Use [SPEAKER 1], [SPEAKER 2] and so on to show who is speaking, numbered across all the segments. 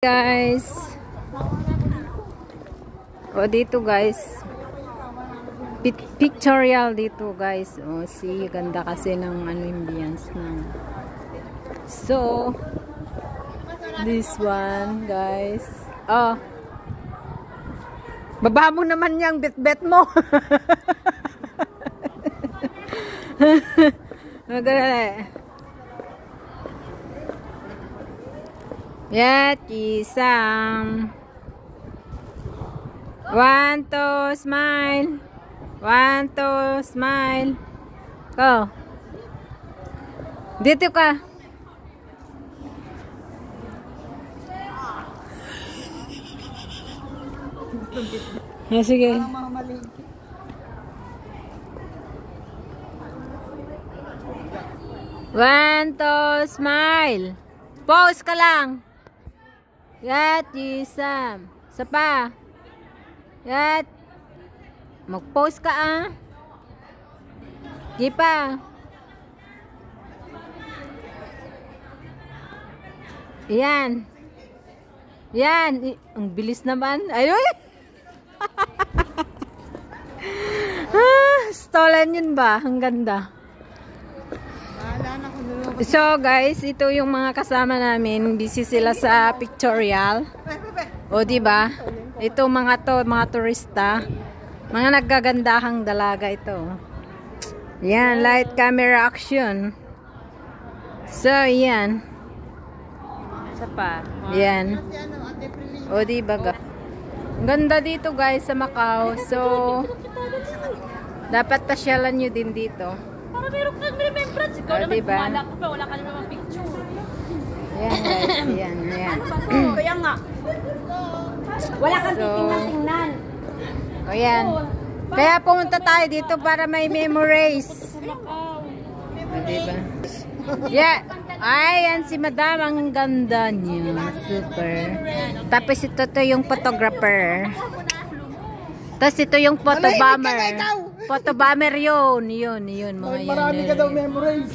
[SPEAKER 1] Guys, dito guys, pictorial dito guys. See, ganda kasi ng ambience ng. So this one guys, baba mo naman yung bet mo. Isam. 1, 2, smile. 1, 2, smile. Go. Dito ka. Sige. 1, 2, smile. Pause ka lang. Isam. Sapa. Mag-pause ka Gipa. Yan. Ang bilis naman. Ayun. Stolen yun ba? Ang ganda. So guys, ito yung mga kasama namin. Busy sila sa pictorial. Diba? Ito mga turista. Mga naggagandahang dalaga ito. Yan, light camera action. So, yan. Isa pa. Yan. Diba? Ganda dito guys sa Macau. So, dapat pasyalan nyo din dito.
[SPEAKER 2] Para meron kang remembrance. Ikaw naman
[SPEAKER 1] Diba?
[SPEAKER 2] kumala ka pa. Wala ka naman picture.
[SPEAKER 1] Yan guys. Yan.
[SPEAKER 2] Kaya nga. Wala kang titingnan.
[SPEAKER 1] Yan. Kaya pumunta tayo dito para may memories. Diba? Yeah. Ayan si Madam. Ang ganda niya. Super. Tapos ito yung photographer. Tapos ito yung photobomber. Photobomber yun. Mga yun.
[SPEAKER 3] Marami ka daw memories.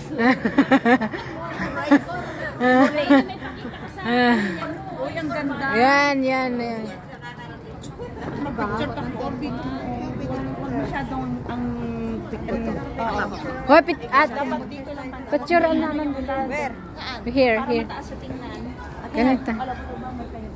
[SPEAKER 2] Uy, ang ganda.
[SPEAKER 1] Yan.
[SPEAKER 2] Masyadong ang
[SPEAKER 1] picture naman dito. Here.
[SPEAKER 2] taas sa tingnan.
[SPEAKER 1] Ganito.
[SPEAKER 2] Alam ko ba may kayo